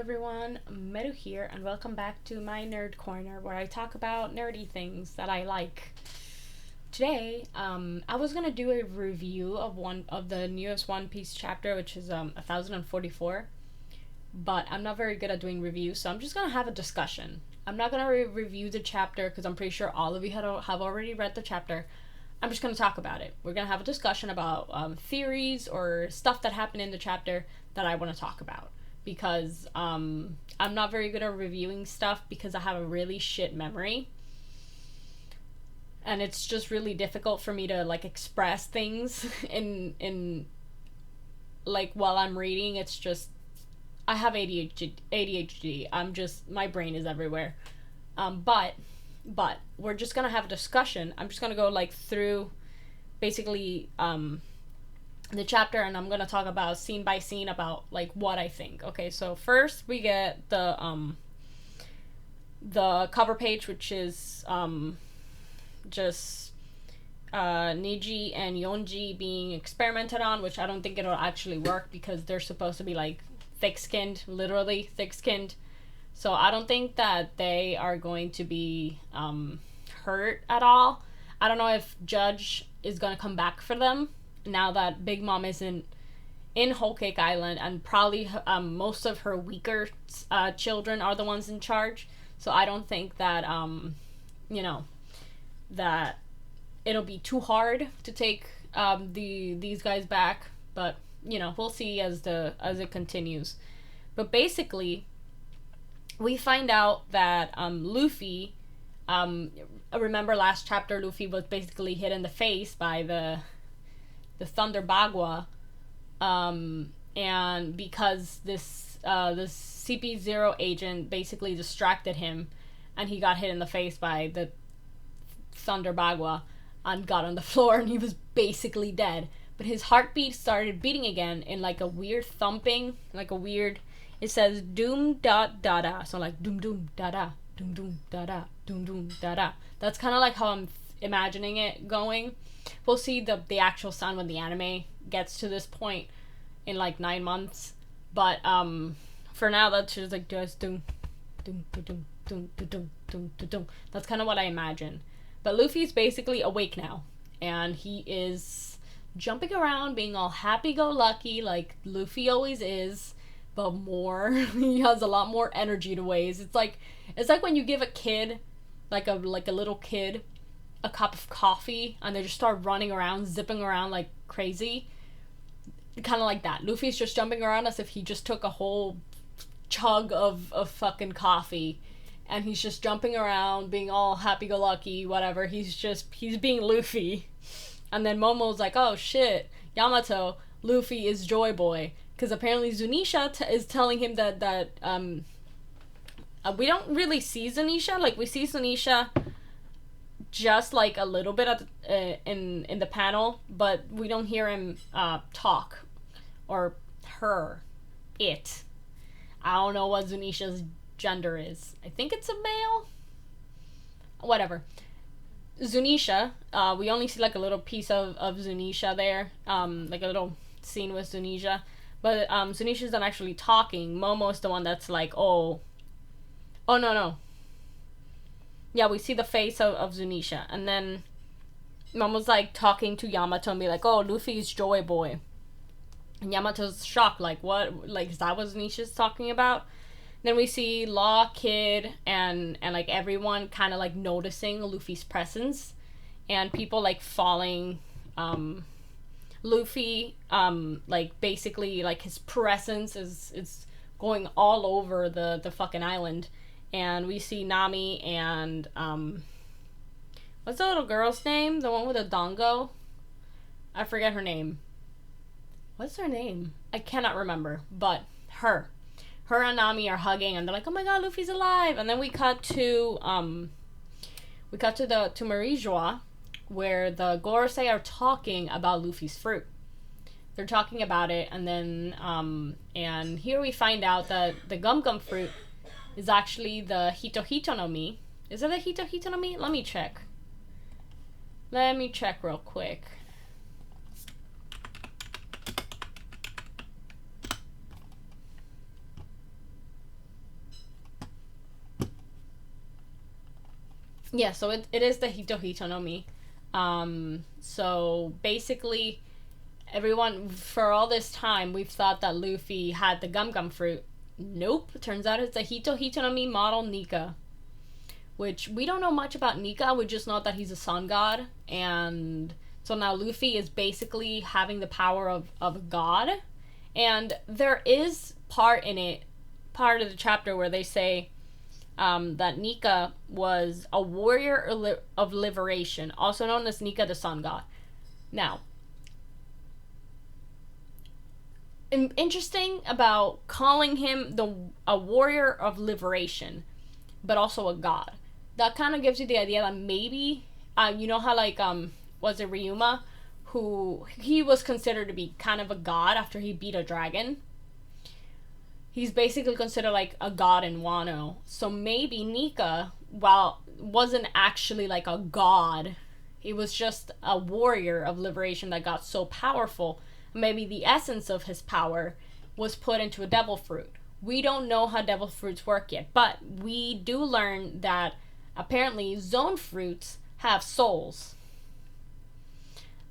everyone, Meru here, and welcome back to my Nerd Corner, where I talk about nerdy things that I like. Today, I was gonna do a review of one of the newest One Piece chapter, which is 1044, but I'm not very good at doing reviews, so I'm just gonna have a discussion. I'm not gonna review the chapter because I'm pretty sure all of you have already read the chapter. I'm just gonna talk about it. We're gonna have a discussion about theories or stuff that happened in the chapter that I want to talk about. Because I'm not very good at reviewing stuff because I have a really shit memory. And it's just really difficult for me to like express things in like while I'm reading. It's just I have ADHD. I'm just my brain is everywhere. But we're just gonna have a discussion. I'm just gonna go like through basically the chapter, and I'm gonna talk about scene by scene about like what I think. Okay, so first we get the cover page, which is just Niji and Yonji being experimented on, which I don't think it'll actually work because they're supposed to be like thick-skinned, literally thick-skinned. So I don't think that they are going to be hurt at all. I don't know if Judge is gonna come back for them now that Big Mom isn't in Whole Cake Island, and probably most of her weaker children are the ones in charge. So I don't think that that it'll be too hard to take these guys back. But we'll see as it continues. But basically, we find out that Luffy. Remember last chapter, Luffy was basically hit in the face by the Thunder Bagua, and because this CP0 agent basically distracted him, and he got hit in the face by the Thunder Bagua and got on the floor, and he was basically dead. But his heartbeat started beating again in like a weird thumping, like a weird. It says doom dot da da, so like doom doom da da, doom doom da da, doom doom da da. That's kind of like how I'm imagining it going. We'll see the actual sound when the anime gets to this point in like 9 months. But for now that's just like just doom doom doom doom doom doom doom. That's kind of what I imagine. But Luffy's basically awake now, and he is jumping around, being all happy-go-lucky like Luffy always is, but more. He has a lot more energy to waste. It's like when you give a kid, like a little kid, a cup of coffee, and they just start running around, zipping around like crazy. Kind of like that. Luffy's just jumping around as if he just took a whole chug of fucking coffee, and he's just jumping around, being all happy-go-lucky, whatever. He's being Luffy. And then Momo's like, oh shit, Yamato, Luffy is Joy Boy. Because apparently Zunisha is telling him that we don't really see Zunisha. Like, we see Zunisha just like a little bit in the panel, but we don't hear him talk, or her, it. I don't know what Zunisha's gender is. I think it's a male. Whatever. Zunisha, we only see like a little piece of Zunisha there, like a little scene with Zunisha, but Zunisha's not actually talking. Momo's the one that's like, oh no. Yeah, we see the face of Zunisha, and then Momo's like talking to Yamato and be like, oh, Luffy's Joy Boy. And Yamato's shocked, like, what? Like, is that what Zunisha's talking about? Then we see Law, Kid, and like everyone kind of like noticing Luffy's presence, and people like following Luffy, like basically like his presence is going all over the fucking island. And we see Nami and what's the little girl's name? The one with the dongo? I forget her name. What's her name? I cannot remember. But her and Nami are hugging, and they're like, oh my god, Luffy's alive. And then we cut to Marijois, where the Gorosei are talking about Luffy's fruit. They're talking about it, and then and here we find out that the Gum Gum fruit is actually the Hito Hito no Mi. Is it the Hito Hito no Mi? Let me check real quick. Yeah, so it is the Hito Hito no Mi. So basically, everyone, for all this time, we've thought that Luffy had the Gum Gum fruit. Nope. Turns out it's a Hito Hito no Mi model Nika. Which we don't know much about Nika, we just know that he's a sun god. And so now Luffy is basically having the power of a god. And there is part of the chapter where they say that Nika was a warrior of liberation, also known as Nika the sun god. Now, interesting about calling him a warrior of liberation, but also a god. That kind of gives you the idea that maybe, you know how like was it Ryuma, who he was considered to be kind of a god after he beat a dragon. He's basically considered like a god in Wano. So maybe Nika, while wasn't actually like a god, he was just a warrior of liberation that got so powerful. Maybe the essence of his power was put into a devil fruit. We don't know how devil fruits work yet, but we do learn that apparently zone fruits have souls.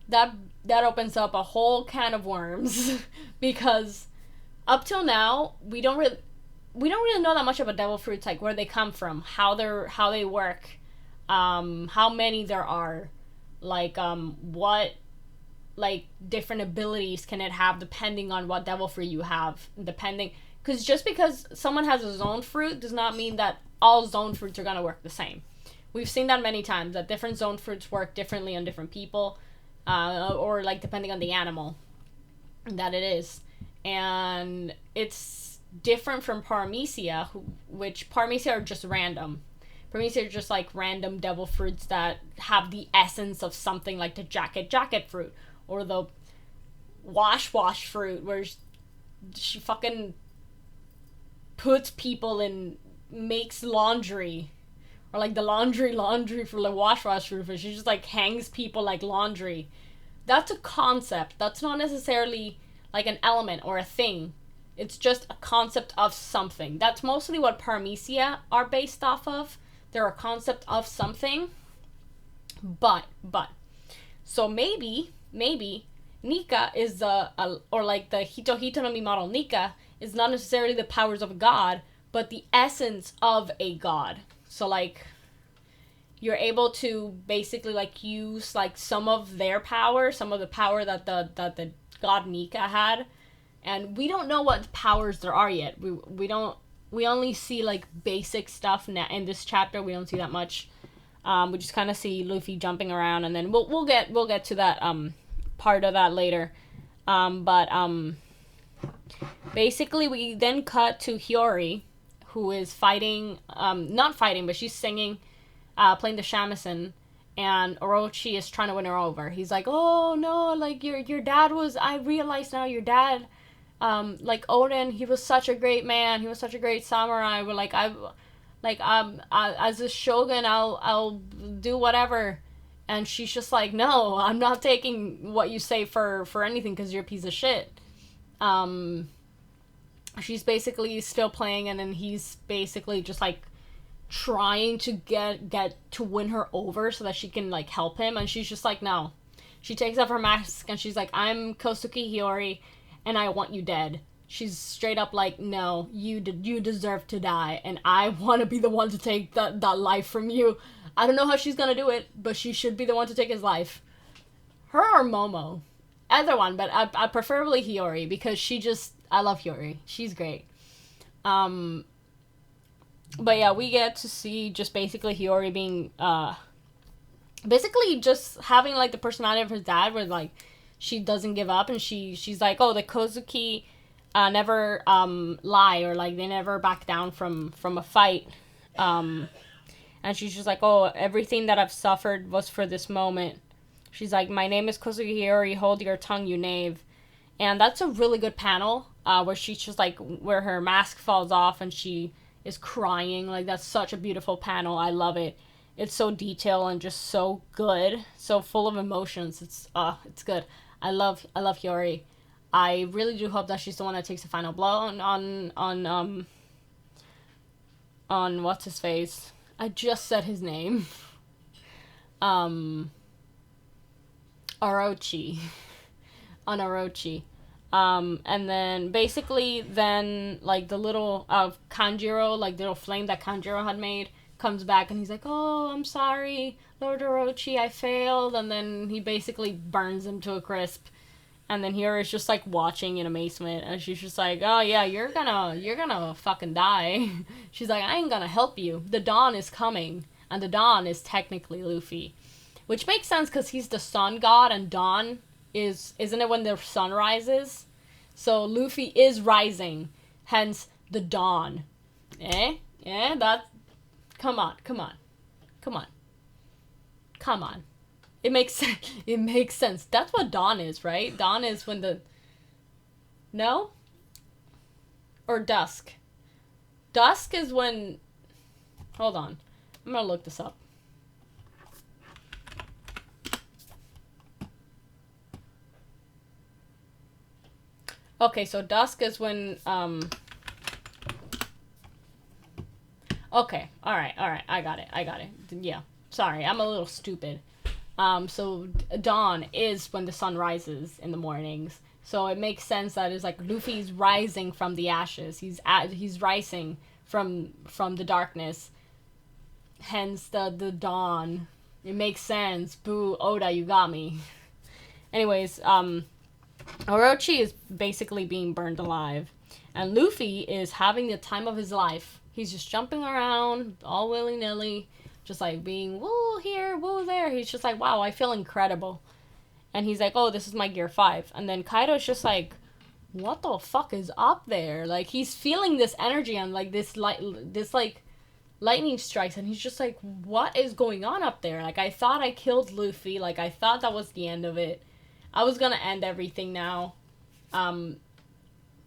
That opens up a whole can of worms because up till now we don't really know that much about devil fruits, like where they come from, how they work, how many there are, like what like different abilities can it have depending on what devil fruit you have, depending, because just because someone has a zone fruit does not mean that all zone fruits are going to work the same. We've seen that many times, that different zone fruits work differently on different people, or like depending on the animal that it is. And it's different from Paramecia, which Paramecia are just random. Paramecia are just like random devil fruits that have the essence of something, like the jacket fruit, or the wash fruit, where she fucking puts people in, makes laundry, or like the laundry for the wash fruit, where she just like hangs people like laundry. That's a concept. That's not necessarily like an element or a thing. It's just a concept of something. That's mostly what Paramecia are based off of. They're a concept of something. But so maybe Nika is or like the Hito Hito no Mi model Nika is not necessarily the powers of a god, but the essence of a god. So like you're able to basically like use like some of their power, some of the power that the god Nika had. And we don't know what powers there are yet. We only see like basic stuff now in this chapter. We don't see that much. We just kind of see Luffy jumping around, and then we'll get to that part of that later. But basically we then cut to Hiyori, who is fighting, not fighting, but she's singing, playing the shamisen, and Orochi is trying to win her over. He's like, oh no, like your dad was, I realize now your dad, like Oden, he was such a great man, he was such a great samurai, but like as a shogun, I'll do whatever. And she's just like, no, I'm not taking what you say for anything, because you're a piece of shit. She's basically still playing, and then he's basically just like trying to get to win her over so that she can like help him, and she's just like, no. She takes off her mask and she's like, I'm Kosuke Hiyori and I want you dead. She's straight up like, no, you deserve to die, and I want to be the one to take that life from you. I don't know how she's gonna do it, but she should be the one to take his life. Her or Momo. Either one, but I preferably Hiyori, because I love Hiyori. She's great. But yeah, we get to see just basically Hiyori being, basically just having like the personality of her dad, where like she doesn't give up, and she's like, oh, the Kozuki never lie, or like they never back down from a fight. And she's just like, oh, everything that I've suffered was for this moment. She's like, my name is Kosuke Hiyori, hold your tongue, you knave. And that's a really good panel, where she's just like, where her mask falls off and she is crying. Like, that's such a beautiful panel. I love it. It's so detailed and just so good, so full of emotions. It's good. I love Hiyori. I really do hope that she's the one that takes the final blow on what's his face. I just said his name. um Orochi. On Orochi. And then basically then like the little Kanjiro, like the little flame that Kanjiro had made, comes back and he's like, "Oh, I'm sorry, Lord Orochi, I failed." And then he basically burns him to a crisp. And then Hira is just like watching in amazement, and she's just like, "Oh yeah, you're gonna fucking die." She's like, "I ain't gonna help you. The dawn is coming, and the dawn is technically Luffy," which makes sense because he's the sun god, and dawn isn't it when the sun rises? So Luffy is rising, hence the dawn. That. Come on, come on, come on, come on. It makes sense. It makes sense. That's what dawn is, right? Dawn is when the... No? Or dusk. Dusk is when... Hold on. I'm gonna look this up. Okay, so dusk is when... Okay, alright, I got it. Yeah, sorry, I'm a little stupid. So dawn is when the sun rises in the mornings. So it makes sense that it's like Luffy's rising from the ashes. He's rising from the darkness. Hence the dawn. It makes sense. Boo, Oda, you got me. Anyways, Orochi is basically being burned alive, and Luffy is having the time of his life. He's just jumping around all willy-nilly, just like being woo here, woo there. He's just like, wow, I feel incredible. And he's like, oh, this is my gear 5. And then Kaido's just like, what the fuck is up there? Like, he's feeling this energy and like this lightning strikes, and he's just like, what is going on up there? Like, I thought I killed Luffy. Like, I thought that was the end of it. I was gonna end everything now.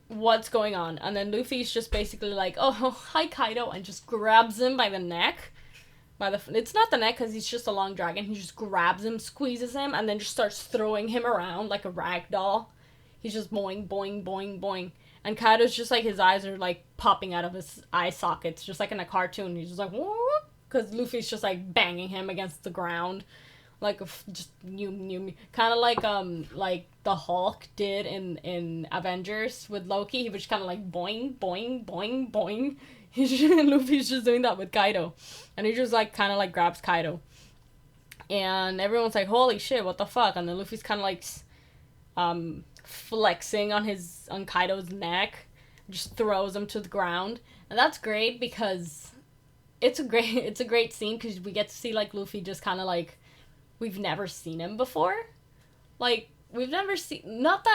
What's going on? And then Luffy's just basically like, oh, hi Kaido, and just grabs him by the neck. It's not the neck because he's just a long dragon. He just grabs him, squeezes him, and then just starts throwing him around like a rag doll. He's just boing, boing, boing, boing. And Kaido's just like, his eyes are like popping out of his eye sockets, just like in a cartoon. He's just like, whoop, because Luffy's just like banging him against the ground. Like, just kind of like the Hulk did in Avengers with Loki. He was kind of like boing, boing, boing, boing. Luffy's just doing that with Kaido, and he just like kind of like grabs Kaido, and everyone's like, holy shit, what the fuck? And then Luffy's kind of like flexing on Kaido's neck, just throws him to the ground, and that's great because it's a great scene because we get to see like Luffy just kind of like, we've never seen him before. Like, we've never seen... Not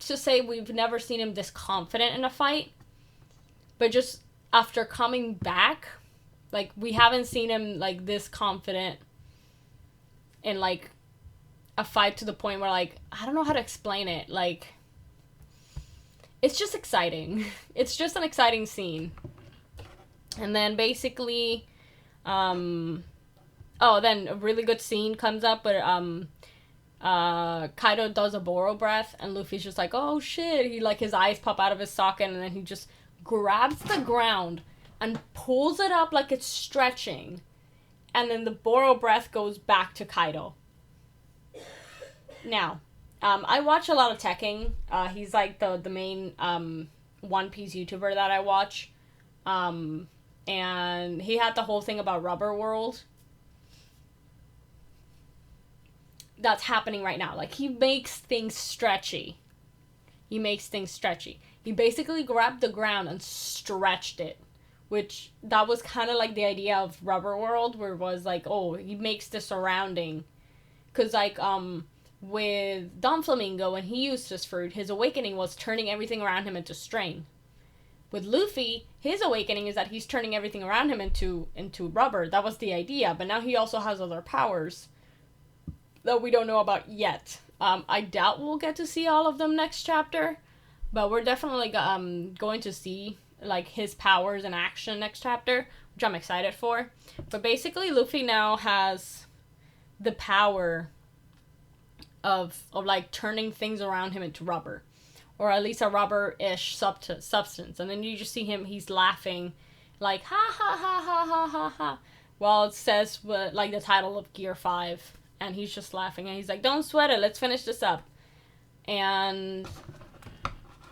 to say we've never seen him this confident in a fight, but just after coming back, like, we haven't seen him, like, this confident in, like, a fight to the point where, like, I don't know how to explain it. Like, it's just exciting. It's just an exciting scene. And then, basically, oh, then a really good scene comes up, but Kaido does a Boro breath, and Luffy's just like, oh shit, he like, his eyes pop out of his socket, and then he just grabs the ground and pulls it up like it's stretching, and then the Boro breath goes back to Kaido. Now, I watch a lot of Tekking. He's like the main One Piece YouTuber that I watch, and he had the whole thing about Rubber World. That's happening right now. Like, he makes things stretchy. He basically grabbed the ground and stretched it, which that was kind of like the idea of Rubber World, where it was like, oh, he makes the surrounding, because like with Don Flamingo, when he used his fruit, his awakening was turning everything around him into strain. With Luffy, his awakening is that he's turning everything around him into rubber. That was the idea, but now he also has other powers that we don't know about yet. I doubt we'll get to see all of them next chapter, but we're definitely going to see like his powers in action next chapter, which I'm excited for. But basically, Luffy now has the power of like turning things around him into rubber, or at least a rubber-ish substance. And then you just see him, he's laughing like ha ha ha ha ha ha ha, Well, it says like the title of Gear 5, and he's just laughing, and he's like, don't sweat it, let's finish this up. And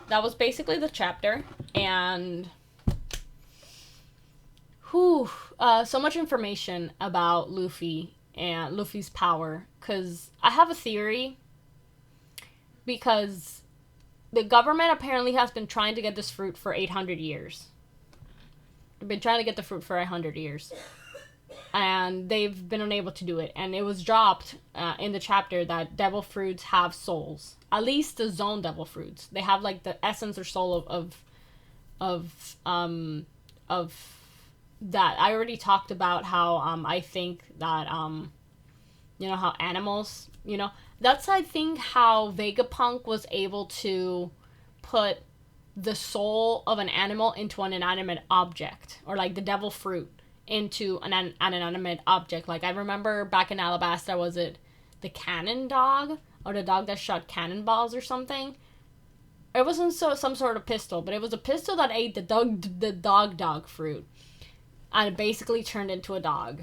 that was basically the chapter, and so much information about Luffy and Luffy's power, because I have a theory, because the government apparently has been trying to get this fruit for 800 years. They've been trying to get the fruit for 100 years. And they've been unable to do it. And it was dropped in the chapter that devil fruits have souls. At least the zone devil fruits. They have like the essence or soul of that. I already talked about how I think that you know, how animals, you know, that's I think how Vegapunk was able to put the soul of an animal into an inanimate object, or like the devil fruit into an inanimate object. Like I remember back in Alabasta, was it the cannon dog, or the dog that shot cannonballs or something? It wasn't some sort of pistol, but it was a pistol that ate the dog fruit, and it basically turned into a dog,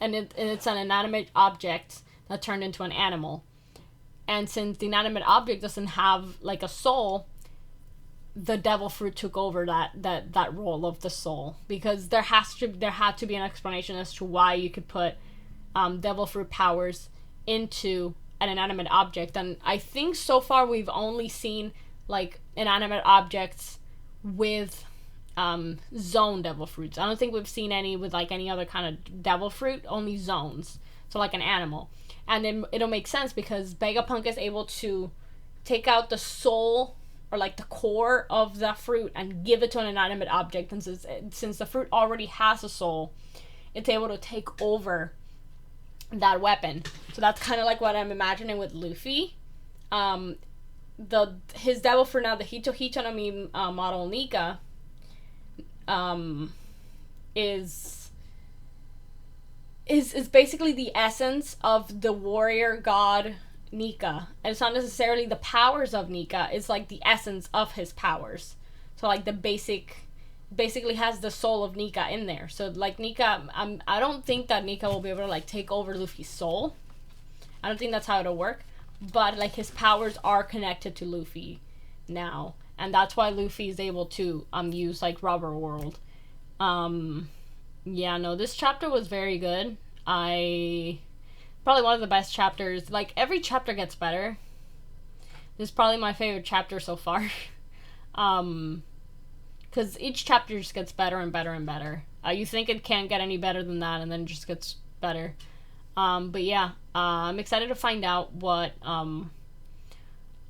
and it's an inanimate object that turned into an animal. And since the inanimate object doesn't have like a soul, the devil fruit took over that role of the soul, because there had to be an explanation as to why you could put devil fruit powers into an inanimate object. And I think so far we've only seen like inanimate objects with zone devil fruits. I don't think we've seen any with like any other kind of devil fruit, only zones, so like an animal. And then it'll make sense because Vegapunk is able to take out the soul, or like the core of the fruit, and give it to an inanimate object. And since the fruit already has a soul, it's able to take over that weapon. So that's kind of like what I'm imagining with Luffy. His devil fruit now, the Hito no Mi model Nika, is basically the essence of the warrior god Nika. And it's not necessarily the powers of Nika, it's like the essence of his powers. So like the basically has the soul of Nika in there. So like Nika, I don't think that Nika will be able to like take over Luffy's soul. I don't think that's how it'll work. But like his powers are connected to Luffy now, and that's why Luffy is able to use like Rubber World. Yeah, no, this chapter was very good. Probably one of the best chapters. Like, every chapter gets better. This is probably my favorite chapter so far. Because each chapter just gets better and better and better. You think it can't get any better than that, and then it just gets better. But yeah, I'm excited to find out what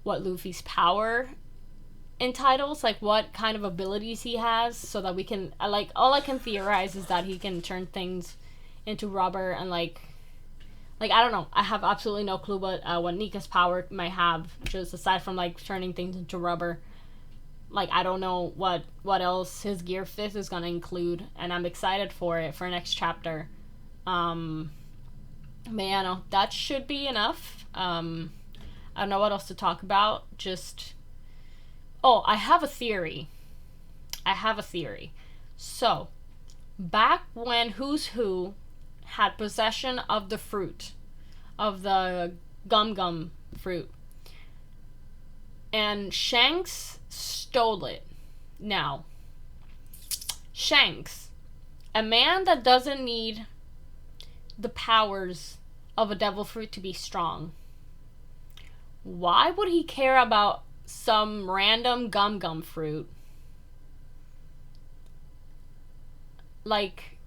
Luffy's power entitles, like what kind of abilities he has, so that we can all I can theorize is that he can turn things into rubber, and like I don't know, I have absolutely no clue what Nika's power might have, just aside from like turning things into rubber. Like I don't know what else his Gear 5 is gonna include, and I'm excited for it for next chapter. But yeah, no, that should be enough. I don't know what else to talk about. I have a theory. So, back when Who's Who had possession of the fruit, of the gum fruit, and Shanks stole it. Now, Shanks, a man that doesn't need the powers of a devil fruit to be strong, why would he care about some random gum fruit? Like,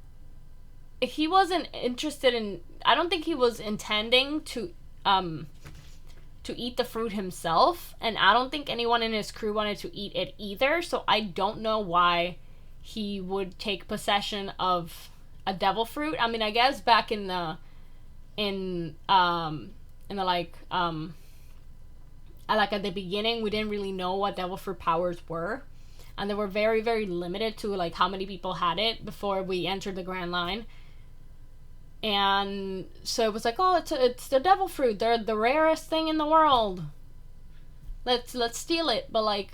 he wasn't interested in, I don't think he was intending to eat the fruit himself, and I don't think anyone in his crew wanted to eat it either, so I don't know why he would take possession of a devil fruit. I mean, I guess back in the at the beginning, we didn't really know what devil fruit powers were, and they were very, very limited to like how many people had it before we entered the Grand Line. And so it was like, oh, it's the devil fruit, they're the rarest thing in the world, let's steal it. But like,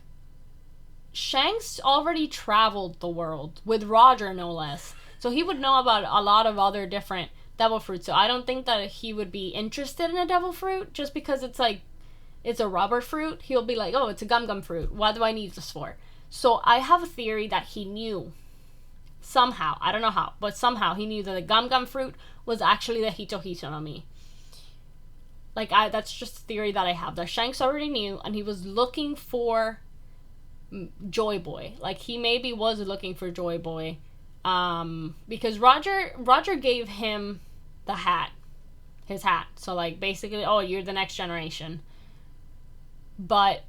Shanks already traveled the world with Roger, no less. So he would know about a lot of other different devil fruits. So I don't think that he would be interested in a devil fruit just because it's like, it's a rubber fruit. He'll be like, oh, it's a gum fruit. What do I need this for? So I have a theory that he knew somehow, I don't know how, but somehow he knew that the gum fruit was actually the Hito Hito no Mi. Like, that's just a theory that I have, that Shanks already knew, and he was looking for Joy Boy. Like, he maybe was looking for Joy Boy, because Roger gave him the hat, his hat. So, like, basically, oh, you're the next generation. But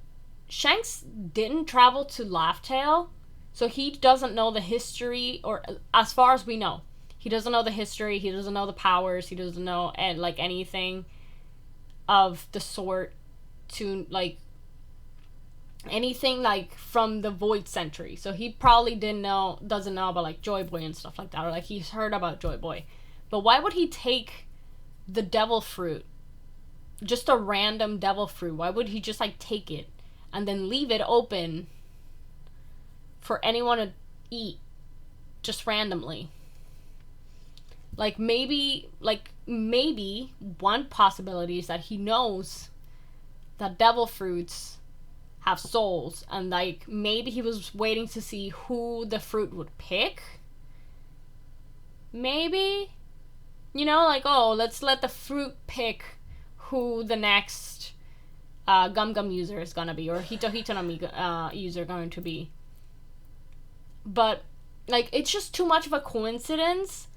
Shanks didn't travel to Laughtail, so he doesn't know the history, or as far as we know, he doesn't know the history, he doesn't know the powers, he doesn't know, like, anything of the sort to, like, anything, like, from the Void Century. So he probably doesn't know about, like, Joy Boy and stuff like that, or, like, he's heard about Joy Boy. But why would he take the devil fruit, just a random devil fruit? Why would he just, like, take it and then leave it open for anyone to eat just randomly? Like, maybe one possibility is that he knows that devil fruits have souls, and, like, maybe he was waiting to see who the fruit would pick. Maybe, you know, like, oh, let's let the fruit pick who the next Gum user is gonna be, or Hito Hito no Mi user going to be. But, like, it's just too much of a coincidence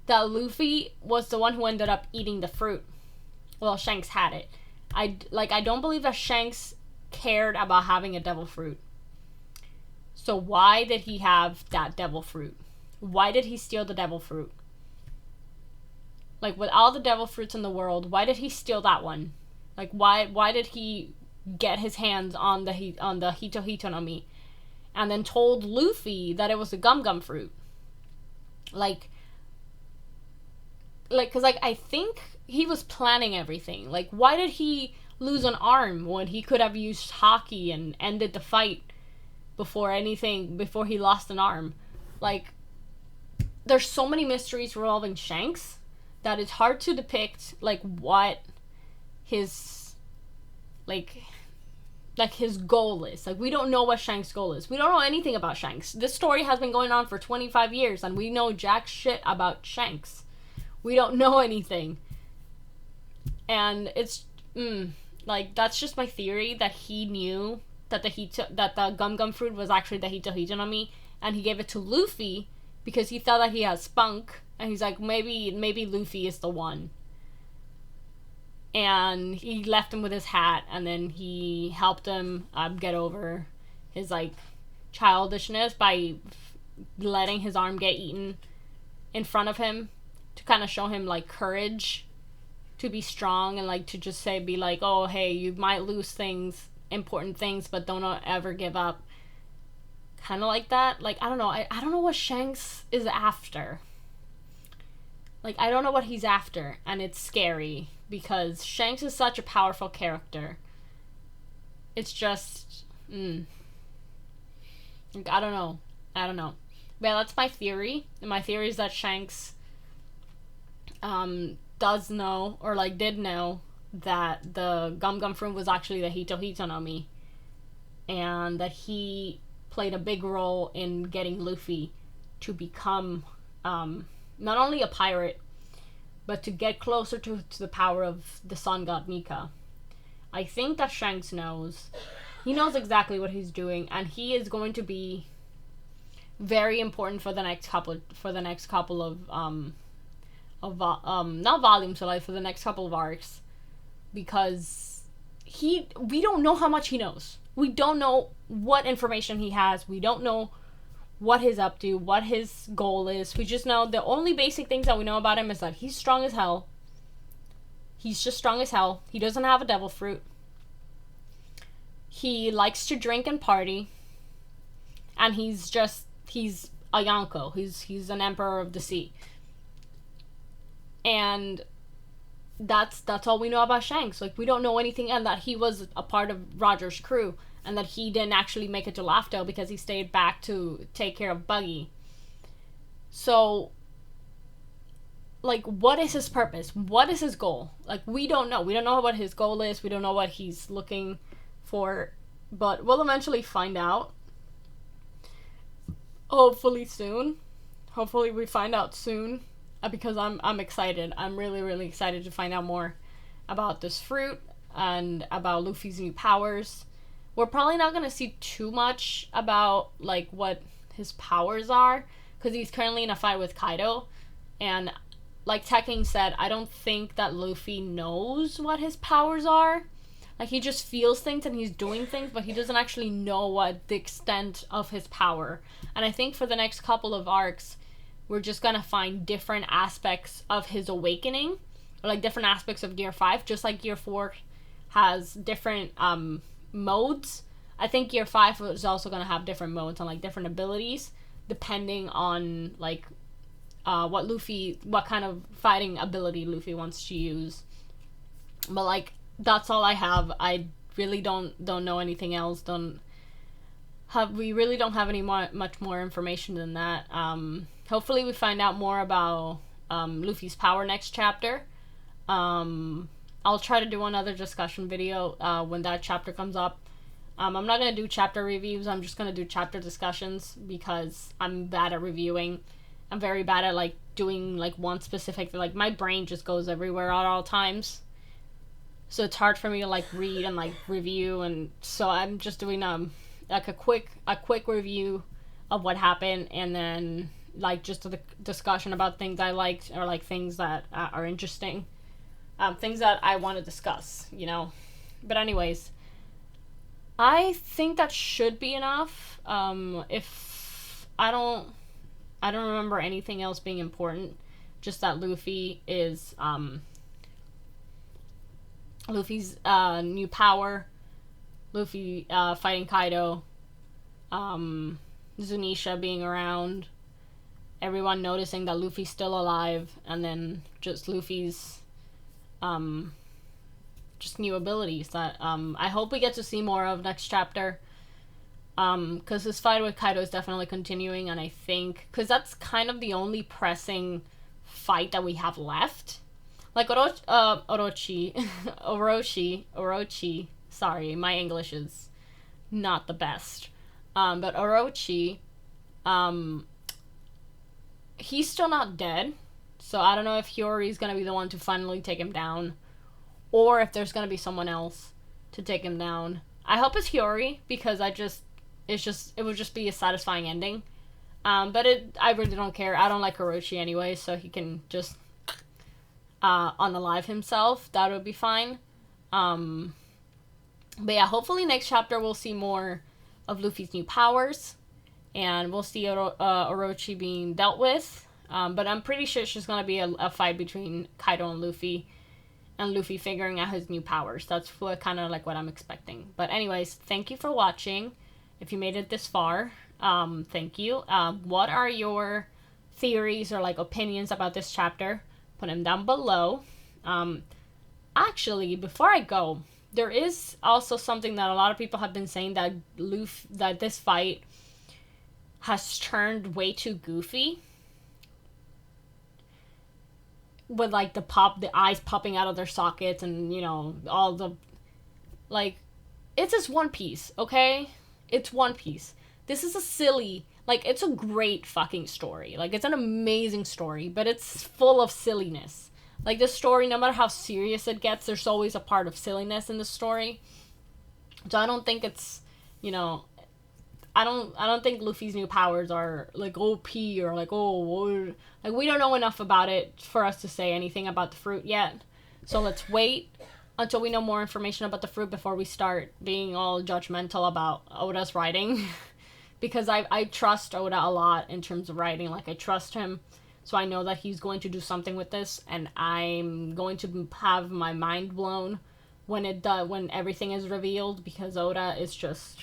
that Luffy was the one who ended up eating the fruit. Well, Shanks had it. I don't believe that Shanks cared about having a devil fruit. So why did he have that devil fruit? Why did he steal the devil fruit? Like, with all the devil fruits in the world, why did he steal that one? Like, why did he get his hands on the Hito Hito no Mi and then told Luffy that it was a gum fruit? Like, because, like, I think he was planning everything. Like, why did he lose an arm when he could have used Haki and ended the fight before he lost an arm? Like, there's so many mysteries revolving Shanks that it's hard to depict, like, what his, like his goal is. Like, we don't know what Shanks' goal is. We don't know anything about Shanks. This story has been going on for 25 years, and we know jack shit about Shanks. We don't know anything. And it's, like, that's just my theory, that he knew that the gum fruit was actually the Hito Hito no Mi, and he gave it to Luffy because he thought that he has spunk, and he's like, maybe Luffy is the one. And he left him with his hat, and then he helped him get over his, like, childishness by letting his arm get eaten in front of him, to kind of show him, like, courage to be strong, and, like, to just be like, oh, hey, you might lose things, important things, but don't ever give up. Kind of like that. Like, I don't know. I don't know what Shanks is after. Like, I don't know what he's after, and it's scary, because Shanks is such a powerful character. It's just, like, I don't know. But yeah, that's my theory. And my theory is that Shanks does know, or, like, did know, that the gum fruit was actually the Hito Hito no Mi, and that he played a big role in getting Luffy to become not only a pirate, but to get closer to the power of the sun god Nika. I think that Shanks knows. He knows exactly what he's doing, and he is going to be very important for the next couple of not volumes, but, like, for the next couple of arcs, because we don't know how much he knows. We don't know what information he has. We don't know what he's up to, what his goal is. We just know the only basic things that we know about him is that he's strong as hell. He's just strong as hell. He doesn't have a devil fruit. He likes to drink and party. And he's a Yonko. He's an emperor of the sea. And that's all we know about Shanks. Like, we don't know anything, and that he was a part of Roger's crew, and that he didn't actually make it to Laughtail because he stayed back to take care of Buggy. So like, what is his purpose? What is his goal? Like, we don't know. We don't know what his goal is. We don't know what he's looking for. But we'll eventually find out. Hopefully soon. Hopefully we find out soon. Because I'm excited. I'm really, really excited to find out more about this fruit and about Luffy's new powers. We're probably not going to see too much about, like, what his powers are, because he's currently in a fight with Kaido. And like Tekking said, I don't think that Luffy knows what his powers are. Like, he just feels things and he's doing things, but he doesn't actually know what the extent of his power. And I think for the next couple of arcs, we're just gonna find different aspects of his awakening, or like different aspects of Gear 5, just like Gear 4 has different modes. I think Gear 5 is also gonna have different modes and like different abilities, depending on like what kind of fighting ability Luffy wants to use. But like, that's all I have. I really don't know anything else. We really don't have much more information than that. Hopefully we find out more about Luffy's power next chapter. I'll try to do another discussion video when that chapter comes up. I'm not going to do chapter reviews. I'm just going to do chapter discussions because I'm bad at reviewing. I'm very bad at like doing like one specific, like my brain just goes everywhere at all times. So it's hard for me to like read and like review, and so I'm just doing like a quick review of what happened, and then like just a discussion about things I liked, or like things that are interesting, things that I want to discuss, you know. But anyways, I think that should be enough. If I don't remember anything else being important, just that Luffy is Luffy's new power, Luffy fighting Kaido, Zunisha being around, everyone noticing that Luffy's still alive, and then just Luffy's just new abilities that I hope we get to see more of next chapter. Because this fight with Kaido is definitely continuing, and I think, because that's kind of the only pressing fight that we have left. Like, Orochi, sorry, my English is not the best. But Orochi, he's still not dead, so I don't know if Hiyori's gonna be the one to finally take him down, or if there's gonna be someone else to take him down. I hope it's Hiyori, because it would just be a satisfying ending. But I really don't care. I don't like Orochi anyway, so he can just unalive himself. That would be fine. But yeah, hopefully next chapter we'll see more of Luffy's new powers, and we'll see Orochi being dealt with. But I'm pretty sure it's just gonna be a fight between Kaido and Luffy figuring out his new powers. That's kind of like what I'm expecting. But anyways, thank you for watching. If you made it this far, thank you. What are your theories or like opinions about this chapter? Put them down below. Actually, before I go, there is also something that a lot of people have been saying, that that this fight has turned way too goofy, with like the eyes popping out of their sockets, and you know, all the, like, it's just One Piece, okay? It's One Piece. This is a silly, like, it's a great fucking story. Like, it's an amazing story, but it's full of silliness. Like, this story, no matter how serious it gets, there's always a part of silliness in the story. So I don't think it's, you know, I don't think Luffy's new powers are like OP, or like, oh, like, we don't know enough about it for us to say anything about the fruit yet. So let's wait until we know more information about the fruit before we start being all judgmental about Oda's writing. Because I trust Oda a lot in terms of writing. Like, I trust him, so I know that he's going to do something with this, and I'm going to have my mind blown when everything is revealed, because Oda is just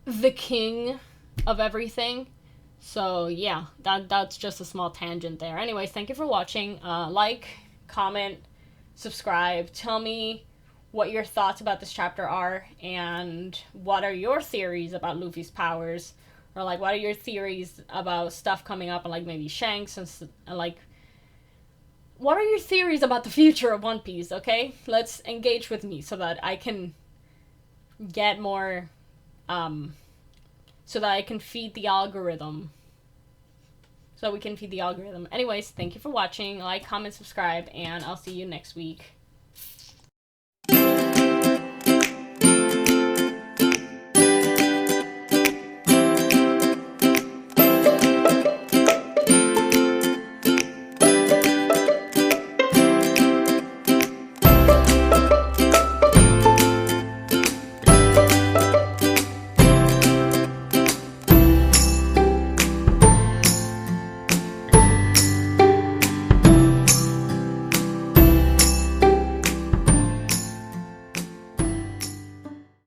the king of everything. So yeah, that's just a small tangent there. Anyways, thank you for watching. Like, comment, subscribe. Tell me what your thoughts about this chapter are, and what are your theories about Luffy's powers, or like, what are your theories about stuff coming up, and like maybe Shanks and like what are your theories about the future of One Piece, okay? Let's engage with me so that I can get more, so that I can feed the algorithm. So we can feed the algorithm. Anyways, thank you for watching. Like, comment, subscribe, and I'll see you next week.